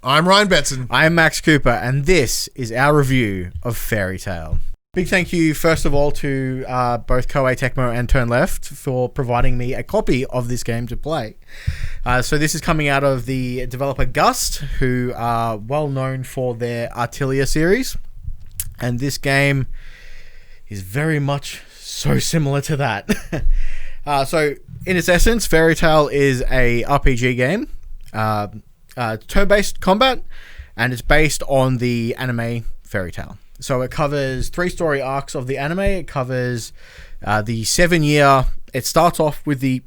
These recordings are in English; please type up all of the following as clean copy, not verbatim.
I'm Ryan Betson. I am Max Cooper, and this is our review of Fairy Tail. Big thank you, first of all, to both Koei Tecmo and Turn Left for providing me a copy of this game to play. So this is coming out of the developer Gust, who are well known for their Artilia series. And this game is very much so similar to that. So in its essence, Fairy Tail is a RPG game, turn-based combat, and it's based on the anime Fairy Tail. So it covers 3 story arcs of the anime. It covers the 7-year... It starts off with the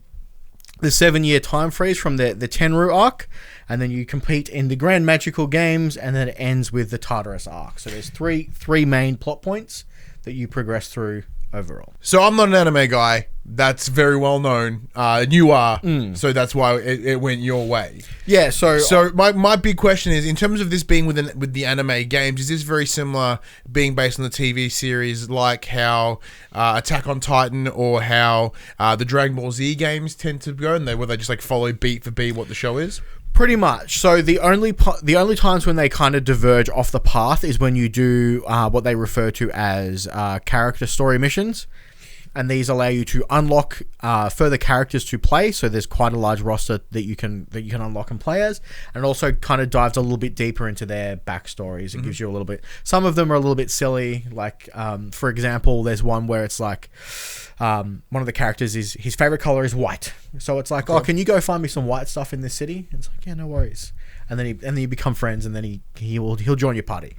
7-year time freeze from the Tenru arc, and then you compete in the Grand Magical Games, and then it ends with the Tartarus arc. So there's three main plot points that you progress through overall. So I'm not an anime guy. That's very well known. You are, so that's why it went your way. Yeah. So my big question is, in terms of this being with the anime games, is this very similar, being based on the TV series, like how Attack on Titan or how the Dragon Ball Z games tend to go, and where they just like follow beat for beat what the show is? Pretty much. So the only times when they kind of diverge off the path is when you do what they refer to as character story missions, and these allow you to unlock further characters to play. So there's quite a large roster that you can unlock and play as, and it also kind of dives a little bit deeper into their backstories. It gives you a little bit. Some of them are a little bit silly. Like for example, there's one where it's like one of the characters is his favorite color is white. So it's like, oh, can you go find me some white stuff in this city? And it's like, yeah, no worries. And then you become friends, and then he'll join your party.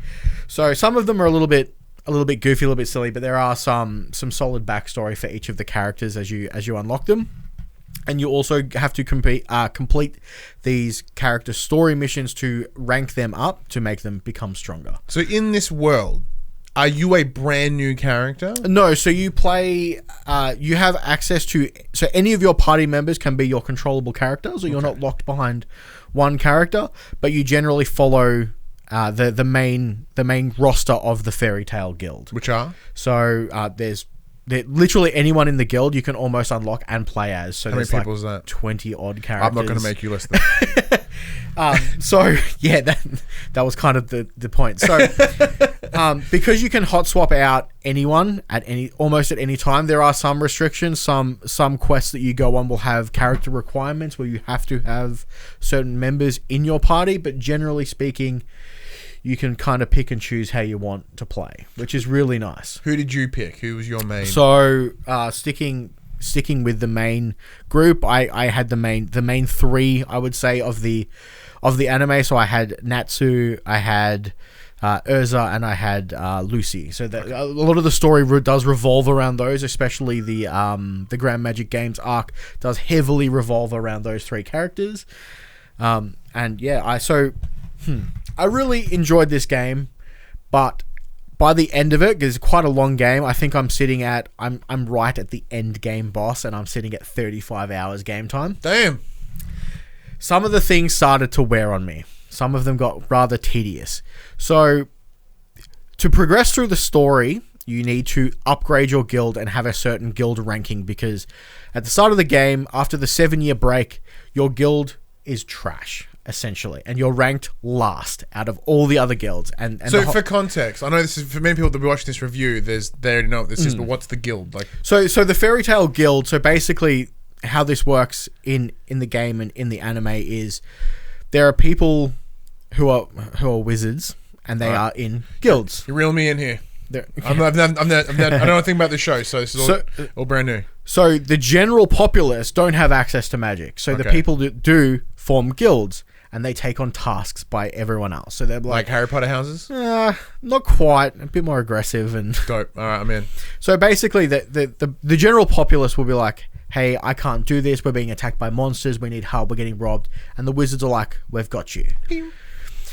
So some of them are a little bit goofy, a little bit silly, but there are some solid backstory for each of the characters as you unlock them. And you also have to complete these character story missions to rank them up to make them become stronger. So in this world, are you a brand new character? No, so you play, you have access to, so any of your party members can be your controllable characters, or you're not locked behind one character, but you generally follow the main roster of the Fairy Tail Guild. Which are? So there's literally anyone in the guild you can almost unlock and play as. So how many people is that? 20 odd characters. I'm not going to make you list them. So yeah, that was kind of the point. So because you can hot swap out anyone almost at any time, there are some restrictions. Some quests that you go on will have character requirements where you have to have certain members in your party, but generally speaking, you can kind of pick and choose how you want to play, which is really nice. Who did you pick? Who was your main? So sticking with the main group, I had the main 3, I would say, of the anime. So I had Natsu, I had Urza, and I had Lucy. So that a lot of the story does revolve around those, especially the Grand Magic Games arc does heavily revolve around those 3 characters. And yeah, I really enjoyed this game, but by the end of it, because it's quite a long game, I think I'm right at the end game boss, and I'm sitting at 35 hours game time. Damn. Some of the things started to wear on me. Some of them got rather tedious. So to progress through the story, you need to upgrade your guild and have a certain guild ranking, because at the start of the game, after the 7-year break, your guild is trash, essentially, and you're ranked last out of all the other guilds. And so for context, I know this is for many people that be watching this review, they already know what this is, but what's the guild like? So the Fairy Tail Guild, so basically how this works in the game and in the anime is there are people who are wizards, and they are in guilds. You reel me in here. I don't know anything about this show, so this is all brand new. So the general populace don't have access to magic. So the people that do form guilds, and they take on tasks by everyone else. So they're like Harry Potter houses? Not quite. A bit more aggressive and dope. All right, I'm in. So basically, the general populace will be like, "Hey, I can't do this. We're being attacked by monsters. We need help. We're getting robbed." And the wizards are like, "We've got you."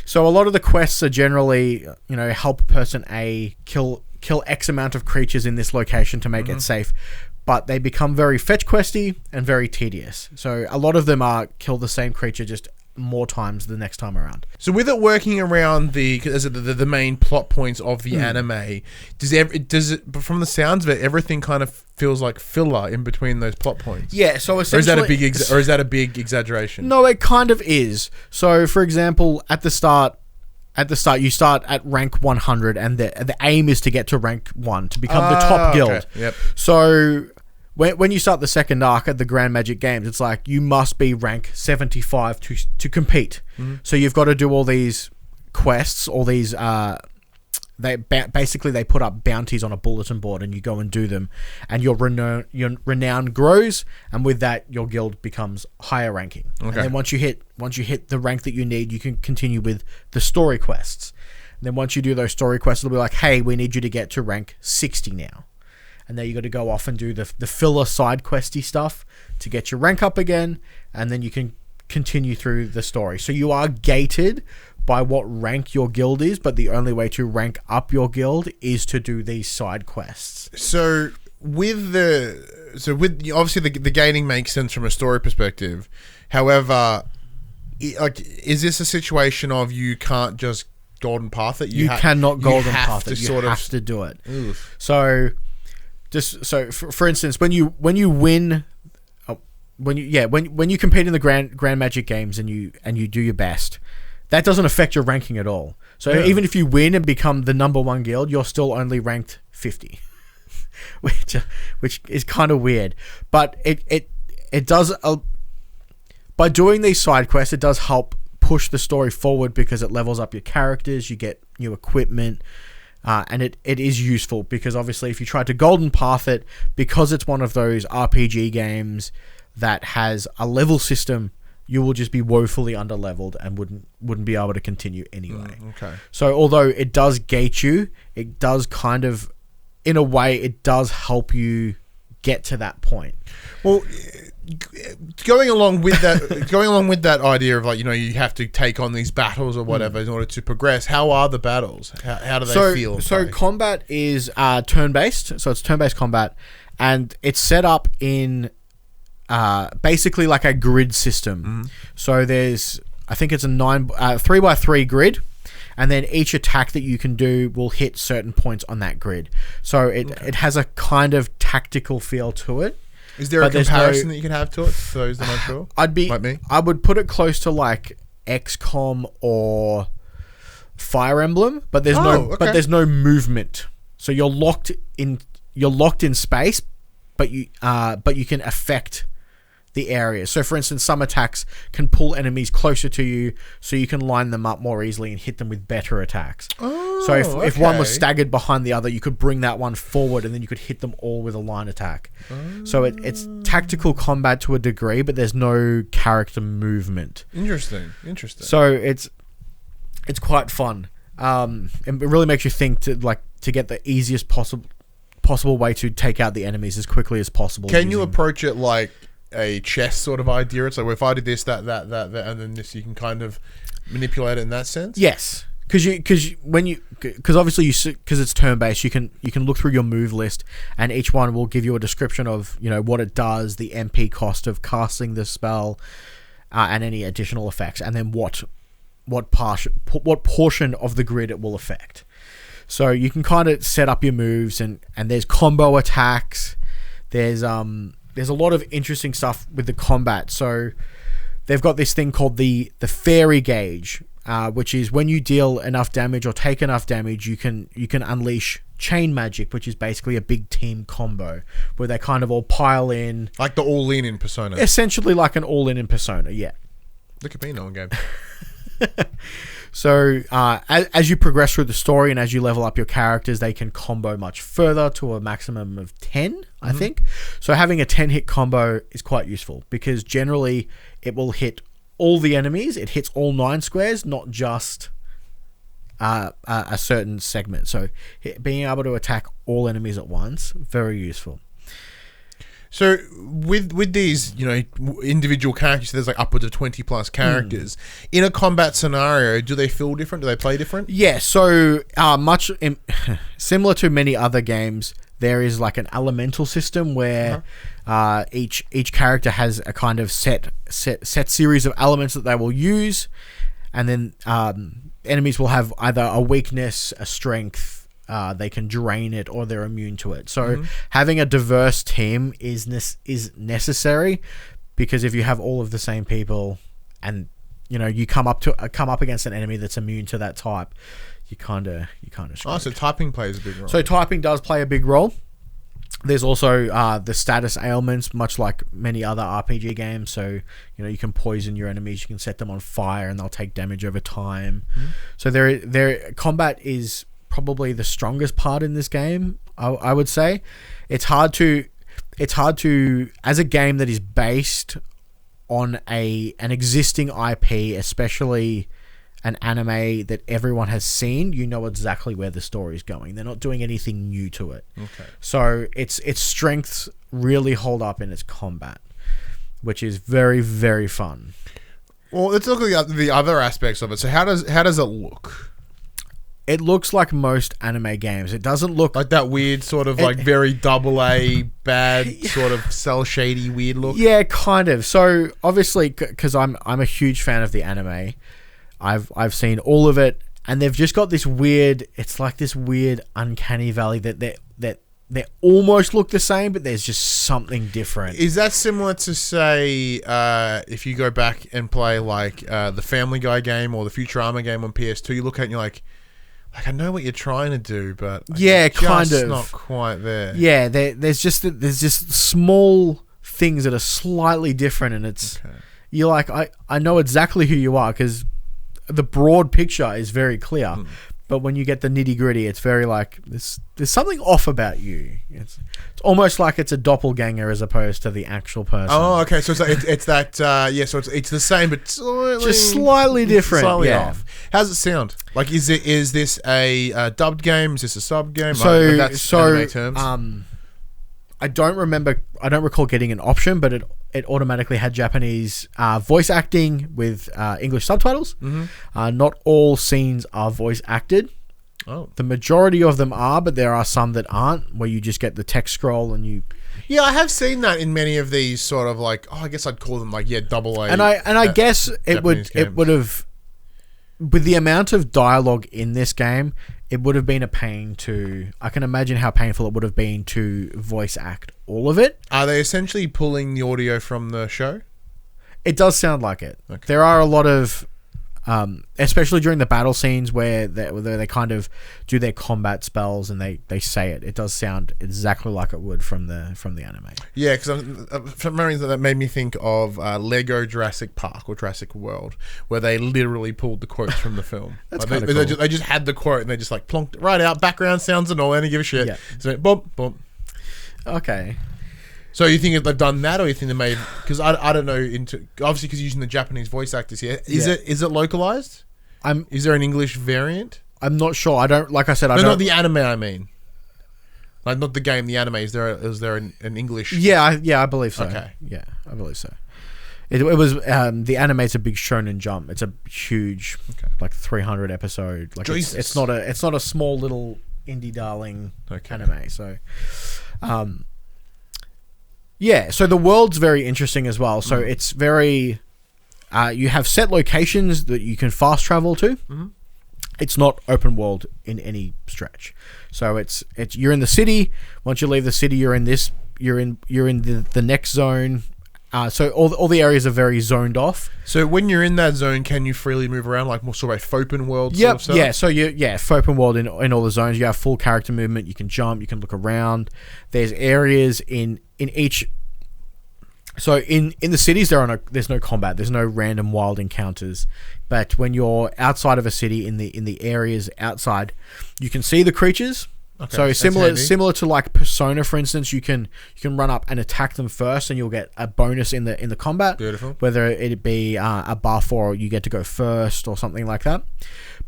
So a lot of the quests are generally, help person A kill X amount of creatures in this location to make it safe. But they become very fetch questy and very tedious. So a lot of them are kill the same creature just more times the next time around. So with it working around the main plot points of the anime, does it but from the sounds of it, everything kind of feels like filler in between those plot points? Yeah, so essentially, or is that a big exaggeration? No, it kind of is. So for example, at the start you start at rank 100, and the aim is to get to rank 1 to become the top guild. Okay. Yep. So when you start the second arc at the Grand Magic Games, it's like you must be rank 75 to compete. Mm-hmm. So you've got to do all these quests, all these basically they put up bounties on a bulletin board, and you go and do them, and your renown grows, and with that your guild becomes higher ranking. Okay. And then once you hit the rank that you need, you can continue with the story quests. And then once you do those story quests, it'll be like, hey, we need you to get to rank 60 now. And then you got to go off and do the filler side questy stuff to get your rank up again, and then you can continue through the story. So you are gated by what rank your guild is, but the only way to rank up your guild is to do these side quests. So with obviously the gating makes sense from a story perspective. However, is this a situation of you can't just golden path it? You cannot golden path it. You have to do it. Oof. So for instance, when you win, when you compete in the Grand Magic Games and you do your best, that doesn't affect your ranking at all. So even if you win and become the number 1 guild, you're still only ranked 50, which is kind of weird. But it does by doing these side quests, it does help push the story forward because it levels up your characters. You get new equipment. And it is useful because obviously if you try to golden path it, because it's one of those RPG games that has a level system, you will just be woefully underleveled and wouldn't be able to continue anyway. Okay. So although it does gate you, it does kind of, in a way, it does help you get to that point. Well, going along with that idea of you have to take on these battles or whatever in order to progress. How are the battles? How do they feel? So combat is turn-based. So it's turn-based combat, and it's set up in basically like a grid system. Mm-hmm. So there's, I think it's a 3x3 grid. And then each attack that you can do will hit certain points on that grid. So it has a kind of tactical feel to it. Is there a comparison that you can have to it for those that aren't sure? Like me? I would put it close to like XCOM or Fire Emblem, but there's no movement. So you're locked in space, but you can affect the areas. So for instance, some attacks can pull enemies closer to you so you can line them up more easily and hit them with better attacks. So if one was staggered behind the other, you could bring that one forward and then you could hit them all with a line attack. So it's tactical combat to a degree, but there's no character movement. Interesting. So it's quite fun. It really makes you think to get the easiest possible way to take out the enemies as quickly as possible. Can you approach it like a chess sort of idea? It's like, well, if I did this, that, and then this, you can kind of manipulate it in that sense. Yes, because obviously because it's turn based, you can look through your move list, and each one will give you a description of what it does, the MP cost of casting the spell, and any additional effects, and then what portion of the grid it will affect. So you can kind of set up your moves, and there's combo attacks. There's a lot of interesting stuff with the combat. So they've got this thing called the fairy gauge, which is when you deal enough damage or take enough damage, you can unleash chain magic, which is basically a big team combo where they kind of all pile in. Like the all-in in Persona. Essentially like an all-in in Persona, yeah. Look at me knowing game. So as you progress through the story and as you level up your characters, they can combo much further to a maximum of 10, I think. So having a 10-hit combo is quite useful because generally it will hit all the enemies. It hits all 9 squares, not just a certain segment. So being able to attack all enemies at once, very useful. So with these, individual characters, so there's like upwards of 20 plus characters. In a combat scenario, do they feel different? Do they play different? Yeah, so similar to many other games, there is like an elemental system where each character has a kind of set series of elements that they will use, and then enemies will have either a weakness, a strength, they can drain it, or they're immune to it. So having a diverse team is necessary, because if you have all of the same people and you come up against an enemy that's immune to that type, you kind of Oh, so typing plays a big role. So typing does play a big role. There's also the status ailments, much like many other RPG games. So you can poison your enemies, you can set them on fire, and they'll take damage over time. So their combat is probably the strongest part in this game. I would say it's hard to as a game that is based on an existing IP, especially an anime that everyone has seen, exactly where the story is going. They're not doing anything new to it. Okay. So its strengths really hold up in its combat, which is very, very fun. Well, let's look at the other aspects of it. So how does it look? It looks like most anime games. It doesn't look like that weird sort of like very AA bad sort of cell shady weird look. Yeah, kind of. So obviously, because I'm a huge fan of the anime, I've seen all of it, and they've just got this weird. It's like this weird uncanny valley that they almost look the same, but there's just something different. Is that similar to, say, if you go back and play like the Family Guy game or the Futurama game on PS2, you look at it and you're like, I know what you're trying to do, but kind of not quite there. Yeah, there's just small things that are slightly different, and it's you're like, I know exactly who you are, because the broad picture is very clear. But when you get the nitty gritty, it's very like there's something off about you. It's almost like it's a doppelganger as opposed to the actual person. Oh, okay. So it's that. So it's the same, but just slightly different. Slightly off. How's it sound? Like, is this a dubbed game? Is this a sub game? So that's anime terms. I don't recall getting an option, but it automatically had Japanese voice acting with English subtitles. Not all scenes are voice acted. Oh. The majority of them are, but there are some that aren't, where you just get the text scroll and you... Yeah, I have seen that in many of these sort of like, I guess I'd call them like, AA. And I guess it would have... With the amount of dialogue in this game, it would have been a pain to... I can imagine how painful it would have been to voice act all of it. Are they essentially pulling the audio from the show? It does sound like it. Okay. There are a lot of... especially during the battle scenes where they kind of do their combat spells and they say it. It does sound exactly like it would from the anime. Yeah, because for some reason that made me think of Lego Jurassic Park or Jurassic World, where they literally pulled the quotes from the film. That's like kind of cool. They just had the quote and they just like plonked it right out, background sounds and all, they didn't give a shit. Yeah. So boom, boom. Okay. So you think they've done that, or you think they made? Because I don't know. Obviously, because using the Japanese voice actors here, is it localized? Is there an English variant? I'm not sure. I don't. Like I said, not the anime. I mean, like not the game. The anime. Is there an English? Yeah, I believe so. Okay. Yeah, I believe so. It was the anime's a big Shonen Jump. It's a huge, like 300 episode. Like it's not a small little indie darling anime. So, yeah, so the world's very interesting as well. So it's very... you have set locations that you can fast travel to. It's not open world in any stretch. So it's you're in the city. Once you leave the city, you're in the next zone. So all the areas are very zoned off. So when you're in that zone, can you freely move around, like more sort of a open world sort of stuff? Yeah. So open world in all the zones. You have full character movement. You can jump. You can look around. There's areas in each. So in the cities, there's no combat. There's no random wild encounters. But when you're outside of a city, in the areas outside, you can see the creatures. Okay, so similar to like Persona, for instance, you can run up and attack them first, and you'll get a bonus in the combat. Beautiful. Whether it be a buff or you get to go first or something like that.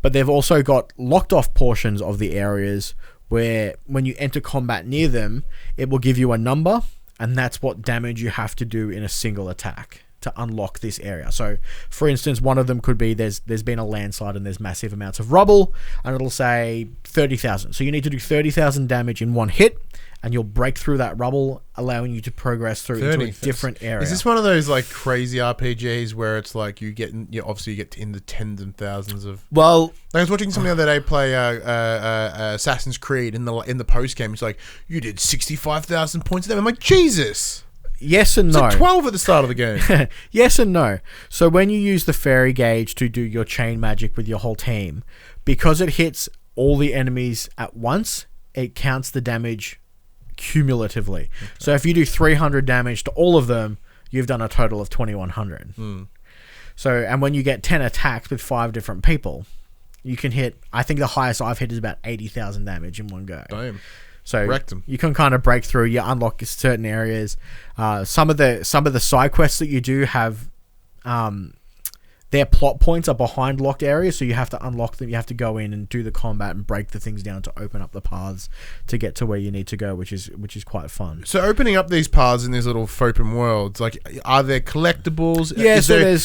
But they've also got locked off portions of the areas where when you enter combat near them, it will give you a number, and that's what damage you have to do in a single attack to unlock this area. So, for instance, one of them could be there's been a landslide and there's massive amounts of rubble, and it'll say 30,000. So you need to do 30,000 damage in one hit, and you'll break through that rubble, allowing you to progress through into a different area. Is this one of those like crazy RPGs where it's like you get in the tens and thousands of? Well, I was watching something the other day play Assassin's Creed in the post game. It's like you did 65,000 points of them. I'm like, Jesus. Yes and it's no. Like 12 at the start of the game. Yes and no. So when you use the fairy gauge to do your chain magic with your whole team, because it hits all the enemies at once, it counts the damage cumulatively. Okay. So if you do 300 damage to all of them, you've done a total of 2,100. So, and when you get 10 attacks with 5 different people, you can hit, I think the highest I've hit is about 80,000 damage in one go. Damn. So you can kind of break through. You unlock certain areas. Some of the side quests that you do have, their plot points are behind locked areas, so you have to unlock them. You have to go in and do the combat and break the things down to open up the paths to get to where you need to go, which is quite fun. So opening up these paths in these little open worlds, like, are there collectibles? Yeah.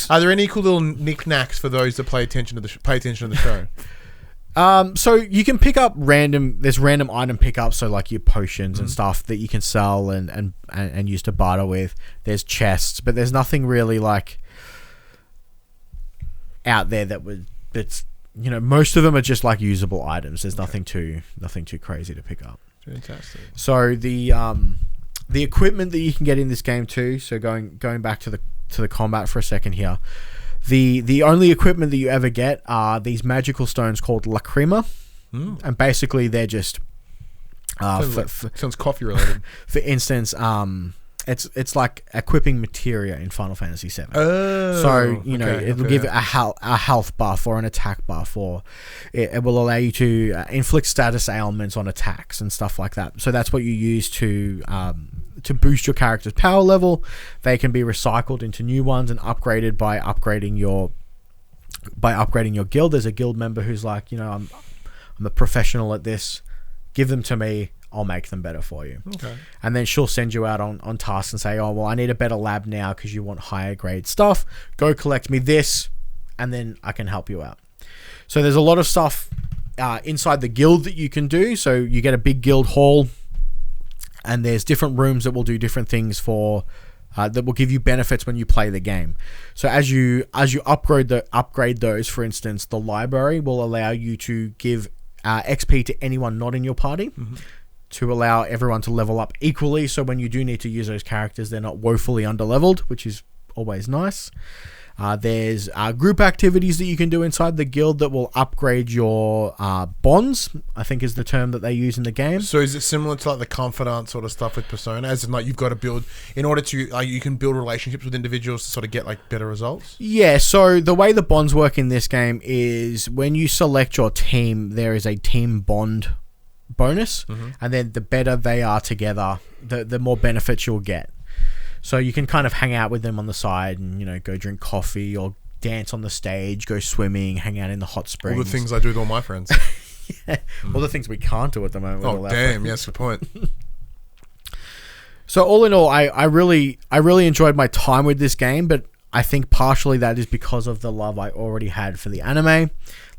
Are there any cool little knickknacks for those that pay attention to the show? So you can pick up there's random item pickups, so like your potions and stuff that you can sell and use to barter with. There's chests, but there's nothing really like out there that's most of them are just like usable items. There's nothing too crazy to pick up. Fantastic. So the equipment that you can get in this game too, so going back to the combat for a second here. The only equipment that you ever get are these magical stones called lacrima, and basically they're just sounds coffee related. For instance, it's like equipping materia in Final Fantasy VII. Oh, so it'll give a health buff or an attack buff, or it will allow you to inflict status ailments on attacks and stuff like that. So that's what you use to boost your character's power level. They can be recycled into new ones and upgraded by upgrading your guild. There's a guild member who's like, I'm a professional at this. Give them to me. I'll make them better for you. Okay. And then she'll send you out on tasks and say, oh, well, I need a better lab now because you want higher grade stuff. Go collect me this, and then I can help you out. So there's a lot of stuff inside the guild that you can do. So you get a big guild hall, and there's different rooms that will do different things for that will give you benefits when you play the game. So as you upgrade those, for instance, the library will allow you to give XP to anyone not in your party, to allow everyone to level up equally. So when you do need to use those characters, they're not woefully underleveled, which is always nice. There's group activities that you can do inside the guild that will upgrade your bonds, I think is the term that they use in the game. So is it similar to like the confidant sort of stuff with Persona? As in like you've got to build, in order to, you can build relationships with individuals to sort of get like better results? Yeah, so the way the bonds work in this game is when you select your team, there is a team bond bonus, and then the better they are together, the more benefits you'll get. So you can kind of hang out with them on the side and, go drink coffee or dance on the stage, go swimming, hang out in the hot springs. All the things I do with all my friends. Yeah. All the things we can't do at the moment. Oh, damn. Yes, good point. So all in all, I really enjoyed my time with this game, but I think partially that is because of the love I already had for the anime.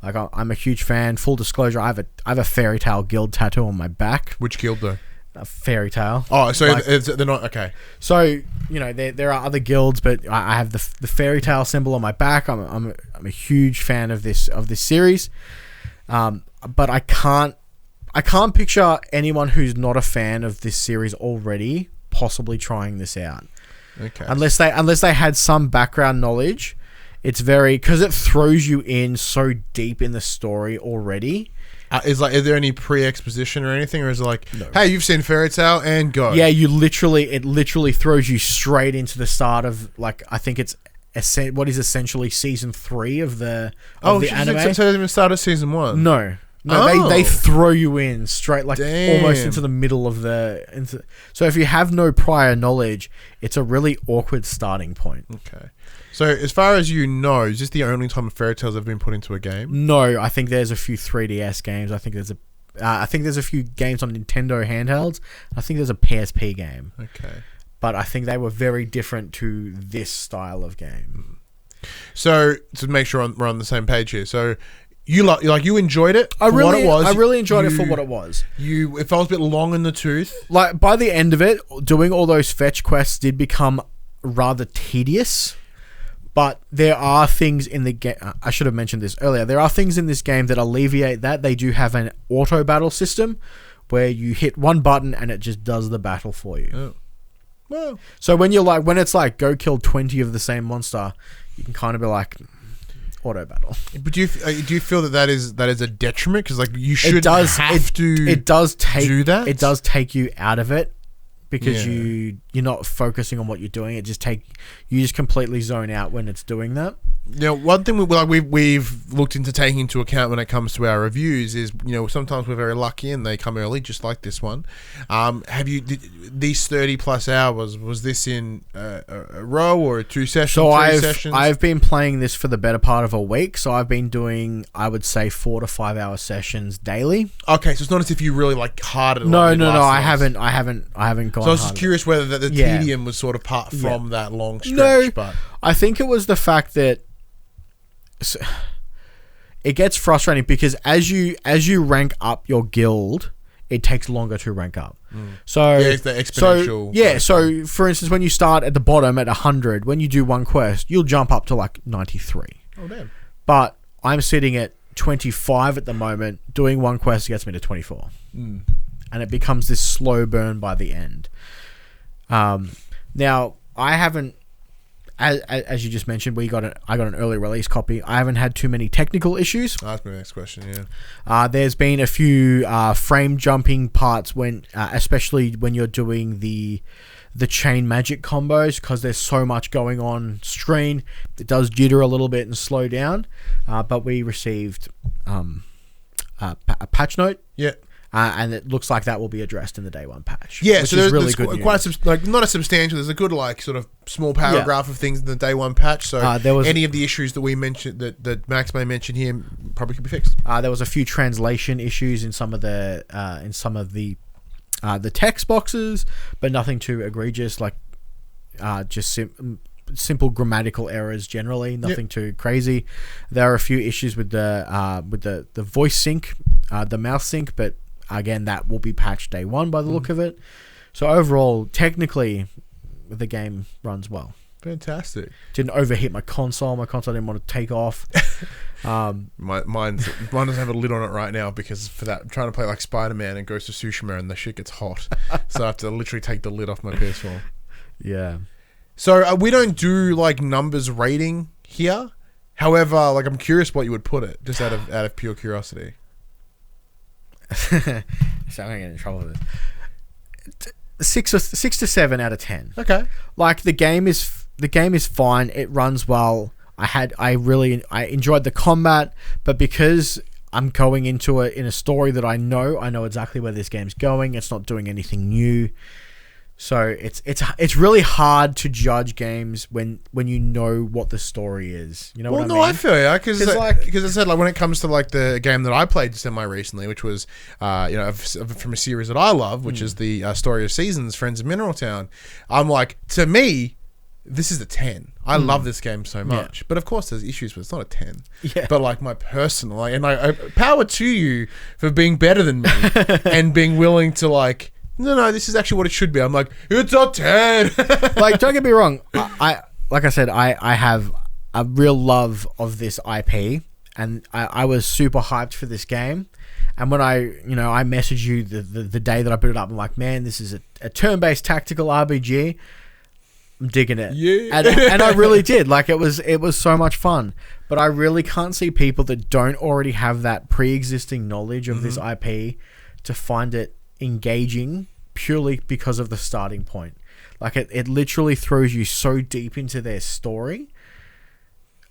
Like, I'm a huge fan. Full disclosure, I have a Fairy Tail guild tattoo on my back. Which guild though? A Fairy Tail. Oh, so they're not okay. So there are other guilds, but I have the Fairy Tail symbol on my back. I'm a huge fan of this series, but I can't picture anyone who's not a fan of this series already possibly trying this out. Okay. Unless they had some background knowledge. It's because it throws you in so deep in the story already. Is there any pre-exposition or anything, or is it like, no, hey, you've seen Fairy Tail and go? Yeah, it literally throws you straight into the start of, like, I think it's what is essentially season 3 of the anime. So it doesn't even start at season 1? No, they throw you in straight, like, almost into the middle of so if you have no prior knowledge, it's a really awkward starting point. Okay. So, as far as you know, is this the only time Fairy Tales have been put into a game? No, I think there's a few 3DS games. I think there's a few games on Nintendo handhelds. I think there's a PSP game. Okay. but I think they were very different to this style of game. So to make sure we're on the same page here, so you enjoyed it. I what it was. really enjoyed it for what it was. It felt a bit long in the tooth. Like by the end of it, doing all those fetch quests did become rather tedious. But there are things in the game. I should have mentioned this earlier. There are things in this game that alleviate that. They do have an auto battle system where you hit one button and it just does the battle for you. Oh. Well, so when it's like go kill 20 of the same monster, you can kind of be like auto battle. But do you feel that is a detriment? Because like you should it does take do that. It does take you out of it. Because you're not focusing on what you're doing, you just completely zone out when it's doing that. Now, one thing we've looked into taking into account when it comes to our reviews is, sometimes we're very lucky and they come early, just like this one. These 30 plus hours, was this in a row or 2 sessions? So sessions? I've been playing this for the better part of a week. So I've been doing, I would say, 4 to 5 hour sessions daily. Okay, so it's not as if you really like hard. No. I haven't gone. So I was just curious whether the tedium was sort of part from that long stretch. No, but I think it was the fact that it gets frustrating because as you rank up your guild, it takes longer to rank up. So it's the exponential. So for instance, when you start at the bottom at 100, when you do one quest, you'll jump up to like 93. Oh damn! But I'm sitting at 25 at the moment. Doing one quest gets me to 24, and it becomes this slow burn by the end. Now I haven't. As you just mentioned, I got an early release copy. I haven't had too many technical issues. That's my next question. Yeah. There's been a few frame jumping parts when, especially when you're doing the chain magic combos, because there's so much going on screen. It does jitter a little bit and slow down. But we received a patch note. Yeah. And it looks like that will be addressed in the day one patch. Yeah, which so is there's really good quite not a substantial. There's a good sort of small paragraph of things in the day one patch. So any of the issues that we mentioned that Max may mention here probably could be fixed. There was a few translation issues in some of the text boxes, but nothing too egregious. Like just simple grammatical errors generally, nothing too crazy. There are a few issues with the voice sync, the mouth sync, but again, that will be patched day one by the look of it. So overall, technically, the game runs well. Fantastic. Didn't overheat my console. My console didn't want to take off. Mine doesn't have a lid on it right now because for that, I'm trying to play like Spider-Man and Ghost of Tsushima and the shit gets hot. So I have to literally take the lid off my PS4. Yeah. So we don't do like numbers rating here. However, like I'm curious what you would put it, just out of pure curiosity. So I'm gonna get in trouble with it. 6 to 7 out of 10. Okay. Like the game is fine. It runs well. I enjoyed the combat, but because I'm going into it in a story that I know exactly where this game's going. It's not doing anything new. So it's really hard to judge games when you know what the story is. You know what I mean? Well, no, I feel you because I said like when it comes to like the game that I played semi recently, which was from a series that I love, which is the Story of Seasons, Friends of Mineral Town. I'm like, to me, this is a 10. I love this game so much, but of course there's issues with it's not a 10. Yeah. But like my personal, and I power to you for being better than me and being willing to like. No, this is actually what it should be. I'm like, it's a 10. Like, don't get me wrong. I have a real love of this IP, and I was super hyped for this game. And when I messaged you the day that I put it up, I'm like, man, this is a turn-based tactical RPG. I'm digging it. Yeah. And I really did. Like, it was so much fun. But I really can't see people that don't already have that pre-existing knowledge of this IP to find it engaging purely because of the starting point. Like it literally throws you so deep into their story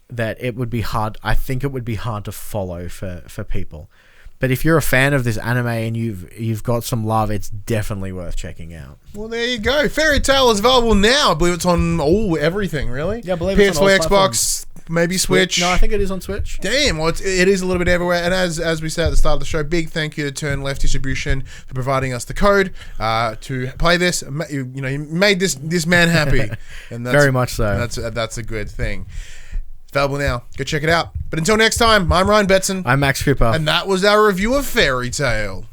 that it would be hard. I think it would be hard to follow for people. But if you're a fan of this anime and you've got some love, it's definitely worth checking out. Well, there you go. Fairy Tail is available now. I believe it's on everything, really. Yeah, I believe PS4, it's on all Xbox, maybe Switch. No, I think it is on Switch. Damn, well, it is a little bit everywhere. And as we said at the start of the show, big thank you to Turn Left Distribution for providing us the code to play this. You made this man happy, and that's, very much so. That's a good thing. It's available now. Go check it out. But until next time, I'm Ryan Betson. I'm Max Cooper. And that was our review of Fairy Tale.